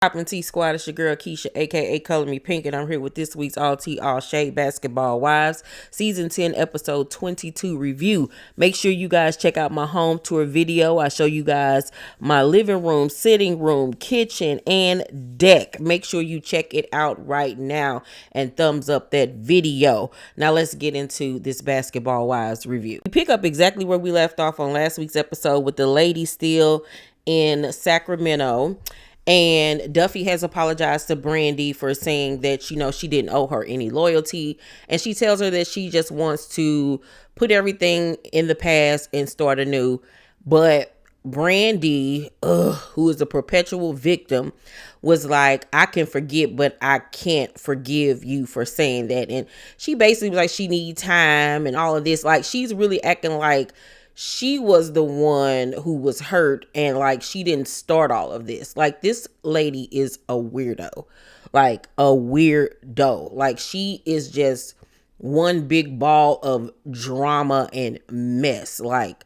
Poppin' T Squad, it's your girl Keisha, aka Color Me Pynk, and I'm here with this week's All Tea All Shade Basketball Wives Season 10 Episode 22 review. Make sure you guys check out my home tour video. I show you guys my living room, sitting room, kitchen, and deck. Make sure you check it out right now and thumbs up that video. Now let's get into this Basketball Wives review. We pick up exactly where we left off on last week's episode with the ladies still in Sacramento. And Duffey has apologized to Brandi for saying that, she didn't owe her any loyalty. And she tells her that she just wants to put everything in the past and start anew. But Brandi, who is a perpetual victim, was like, I can forget, but I can't forgive you for saying that. And she basically was like, she needs time and all of this. Like, she's really acting like she was the one who was hurt and like she didn't start all of this. Like, this lady is a weirdo. Like, a weirdo. Like, she is just one big ball of drama and mess. Like,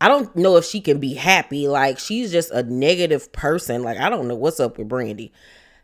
I don't know if she can be happy. Like, she's just a negative person. Like, I don't know what's up with Brandi.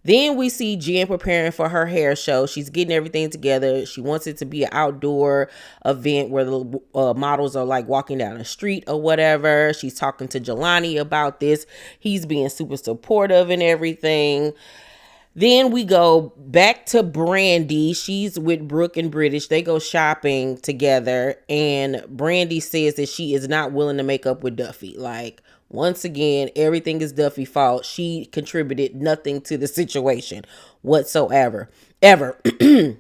Then we see Jen preparing for her hair show. She's getting everything together. She wants it to be an outdoor event where the models are like walking down the street or whatever. She's talking to Jelani about this. He's being super supportive and everything. Then we go back to Brandi. She's with Brooke and British. They go shopping together. And Brandi says that she is not willing to make up with Duffey. Like, once again, everything is Duffey's fault. She contributed nothing to the situation whatsoever. Ever. Then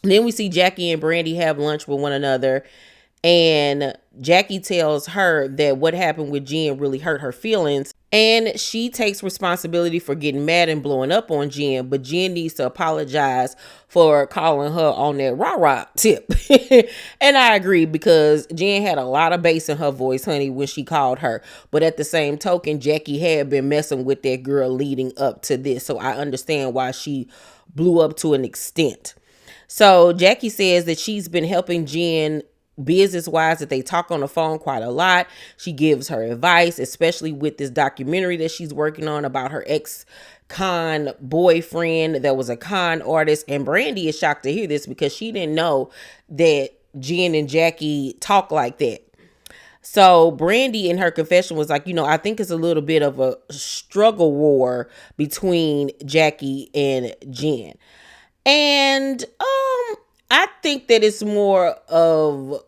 we see Jackie and Brandi have lunch with one another. And Jackie tells her that what happened with Jen really hurt her feelings. And she takes responsibility for getting mad and blowing up on Jen. But Jen needs to apologize for calling her on that rah-rah tip. And I agree, because Jen had a lot of bass in her voice, honey, when she called her. But at the same token, Jackie had been messing with that girl leading up to this. So I understand why she blew up to an extent. So Jackie says that she's been helping Jen business-wise, that they talk on the phone quite a lot. She gives her advice, especially with this documentary that she's working on about her ex-con boyfriend that was a con artist. And Brandi is shocked to hear this because she didn't know that Jen and Jackie talk like that. So Brandi in her confession was like, I think it's a little bit of a struggle war between Jackie and Jen. And I think that it's more of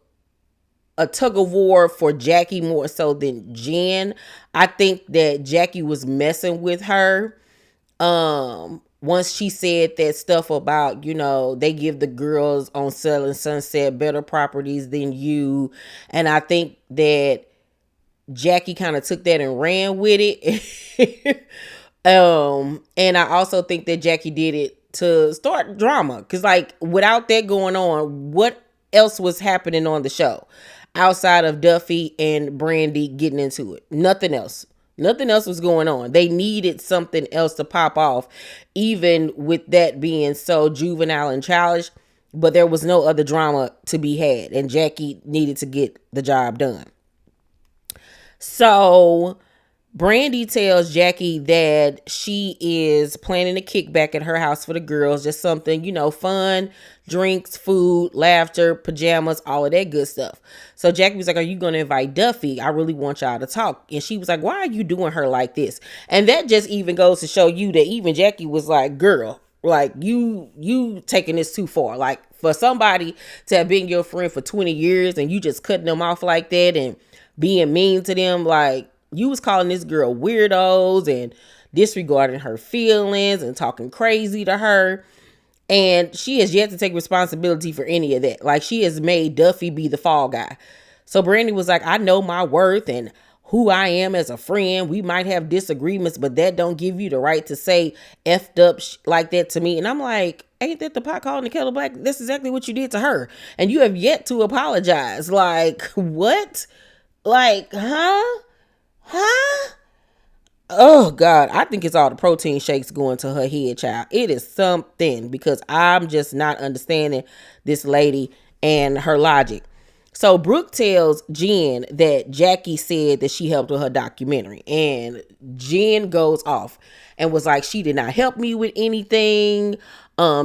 a tug of war for Jackie more so than Jen. I think that Jackie was messing with her. Once she said that stuff about, they give the girls on Selling Sunset better properties than you. And I think that Jackie kind of took that and ran with it. And I also think that Jackie did it to start drama. Because, like, without that going on, what else was happening on the show outside of Duffey and Brandi getting into it? Nothing else. Nothing else was going on. They needed something else to pop off, even with that being so juvenile and childish. But there was no other drama to be had, and Jackie needed to get the job done. So Brandi tells Jackie that she is planning a kickback at her house for the girls. Just something, fun, drinks, food, laughter, pajamas, all of that good stuff. So Jackie was like, are you going to invite Duffey? I really want y'all to talk. And she was like, why are you doing her like this? And that just even goes to show you that even Jackie was like, girl, like you taking this too far. Like, for somebody to have been your friend for 20 years and you just cutting them off like that and being mean to them, like, you was calling this girl weirdos and disregarding her feelings and talking crazy to her. And she has yet to take responsibility for any of that. Like, she has made Duffey be the fall guy. So Brandi was like, I know my worth and who I am as a friend. We might have disagreements, but that don't give you the right to say effed up like that to me. And I'm like, ain't that the pot calling the kettle black? That's exactly what you did to her. And you have yet to apologize. Like, what? Like, huh? Oh God, I think it's all the protein shakes going to her head, child. It is something, because I'm just not understanding this lady and her logic. So Brooke tells Jen that Jackie said that she helped with her documentary, and Jen goes off and was like, she did not help me with anything.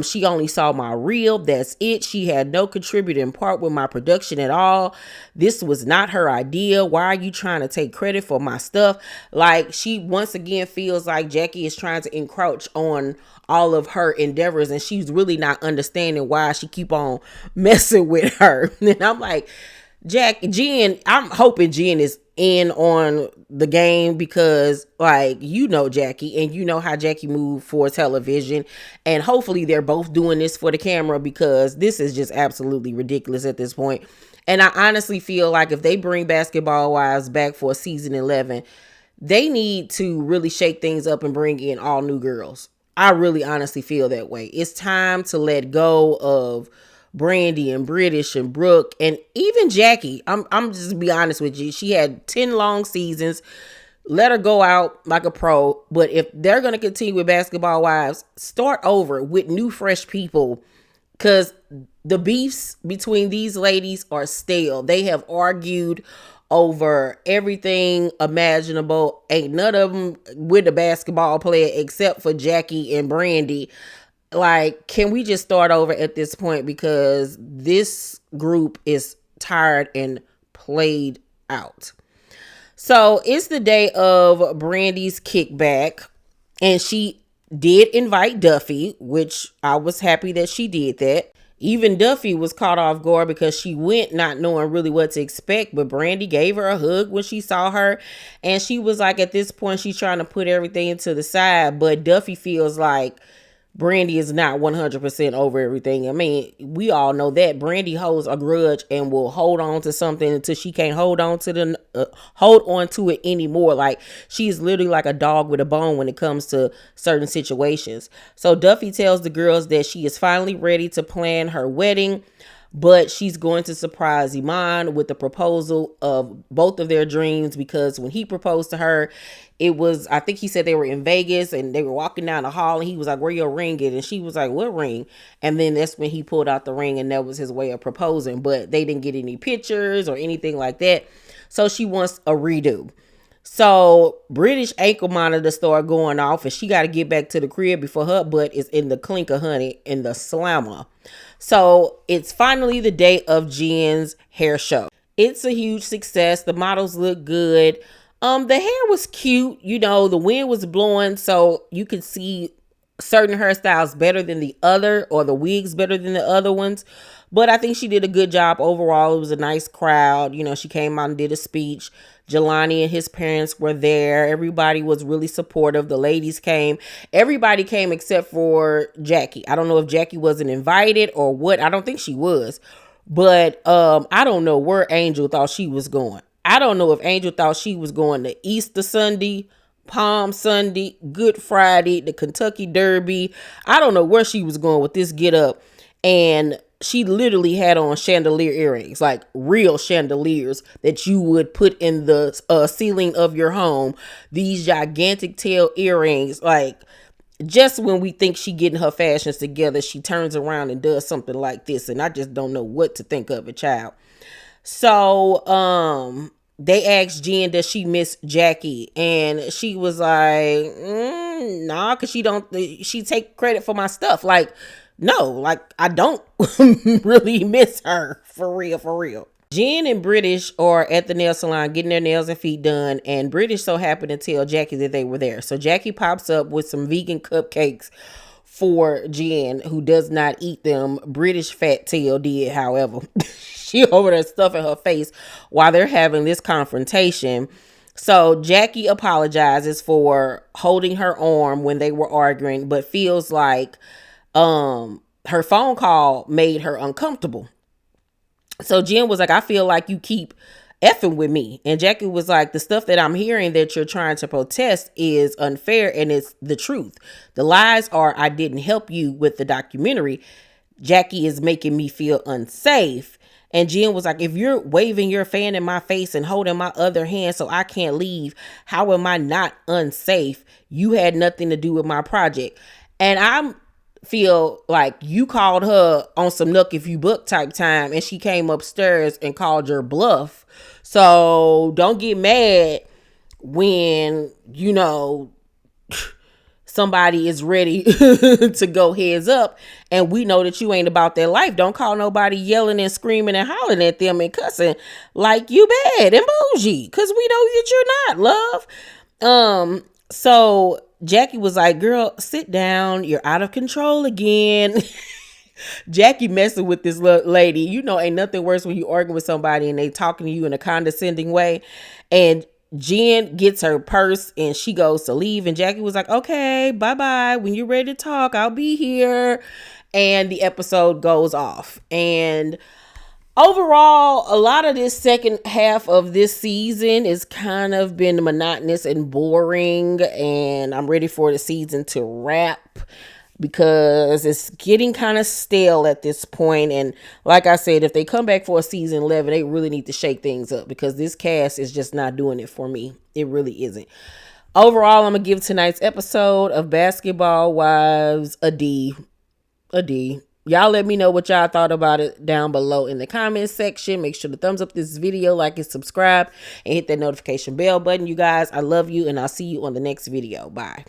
She only saw my reel. That's it. She had no contributing part with my production at all. This was not her idea. Why are you trying to take credit for my stuff? Like, she once again feels like Jackie is trying to encroach on all of her endeavors, and she's really not understanding why she keep on messing with her. And I'm like, Jen, I'm hoping Jen is in on the game, because like, you know Jackie, and you know how Jackie moved for television, and hopefully they're both doing this for the camera, because this is just absolutely ridiculous at this point. And I honestly feel like if they bring Basketball Wives back for season 11, they need to really shake things up and bring in all new girls. I really honestly feel that way. It's time to let go of Brandi and British and Brooke and even Jackie. I'm just be honest with you. She had 10 long seasons. Let her go out like a pro. But if they're going to continue with Basketball Wives, start over with new, fresh people, because the beefs between these ladies are stale. They have argued over everything imaginable. Ain't none of them with a basketball player except for Jackie and Brandi. Like, can we just start over at this point? Because this group is tired and played out. So it's the day of Brandi's kickback, and she did invite Duffey, which I was happy that she did that. Even Duffey was caught off guard because she went not knowing really what to expect, but Brandi gave her a hug when she saw her, and she was like, at this point, she's trying to put everything to the side, but Duffey feels like Brandi is not 100% over everything. I mean, we all know that Brandi holds a grudge and will hold on to something until she can't hold on to it anymore. Like, she's literally like a dog with a bone when it comes to certain situations. So Duffey tells the girls that she is finally ready to plan her wedding, but she's going to surprise Amani with the proposal of both of their dreams, because when he proposed to her, it was, I think he said they were in Vegas and they were walking down the hall, and he was like, where your ring at? And she was like, what ring? And then that's when he pulled out the ring, and that was his way of proposing, but they didn't get any pictures or anything like that. So she wants a redo. So British ankle monitor start going off, and she got to get back to the crib before her butt is in the clinker, honey, in the slammer. So it's finally the day of Jen's hair show. It's a huge success. The models look good. The hair was cute. You know, the wind was blowing, so you could see certain hairstyles better than the other, or the wigs better than the other ones. But I think she did a good job overall. It was a nice crowd. You know, she came out and did a speech. Jelani and his parents were there. Everybody was really supportive. The ladies came. Everybody came except for Jackie. I don't know if Jackie wasn't invited or what. I don't think she was. But I don't know where Angel thought she was going. I don't know if Angel thought she was going to Easter Sunday, Palm Sunday, Good Friday, the Kentucky Derby. I don't know where she was going with this get up. And she literally had on chandelier earrings, like real chandeliers that you would put in the ceiling of your home. These gigantic tail earrings, like, just when we think she getting her fashions together, she turns around and does something like this. And I just don't know what to think of it, child. So, they asked Jen, does she miss Jackie? And she was like, nah, because she take credit for my stuff. Like, no, like, I don't really miss her, for real. Jen and British are at the nail salon getting their nails and feet done, and British so happened to tell Jackie that they were there. So Jackie pops up with some vegan cupcakes for Jen, who does not eat them. British fat tail did, however. She over there stuffing her face while they're having this confrontation. So Jackie apologizes for holding her arm when they were arguing, but feels like her phone call made her uncomfortable. So Jen was like, I feel like you keep effing with me. And Jackie was like, the stuff that I'm hearing that you're trying to protest is unfair, and it's the truth. The lies are, I didn't help you with the documentary. Jackie is making me feel unsafe. And Jen was like, if you're waving your fan in my face and holding my other hand so I can't leave, how am I not unsafe? You had nothing to do with my project. And I'm feel like you called her on some Nuck If You Book type time and she came upstairs and called your bluff. So don't get mad when, you know, somebody is ready to go heads up and we know that you ain't about that life. Don't call nobody yelling and screaming and hollering at them and cussing like you bad and bougie, because we know that you're not, love. So Jackie was like, girl, sit down, you're out of control again. Jackie messing with this lady. You know, ain't nothing worse when you arguing with somebody and they talking to you in a condescending way. And Jen gets her purse and she goes to leave. And Jackie was like, okay, bye-bye. When you're ready to talk, I'll be here. And the episode goes off. And overall, a lot of this second half of this season is kind of been monotonous and boring. And I'm ready for the season to wrap, because it's getting kind of stale at this point. And like I said, if they come back for a season 11, they really need to shake things up, because this cast is just not doing it for me. It really isn't. Overall, I'm going to give tonight's episode of Basketball Wives a D. A D. Y'all let me know what y'all thought about it down below in the comments section. Make sure to thumbs up this video, like and subscribe, and hit that notification bell button, you guys. I love you, and I'll see you on the next video. Bye.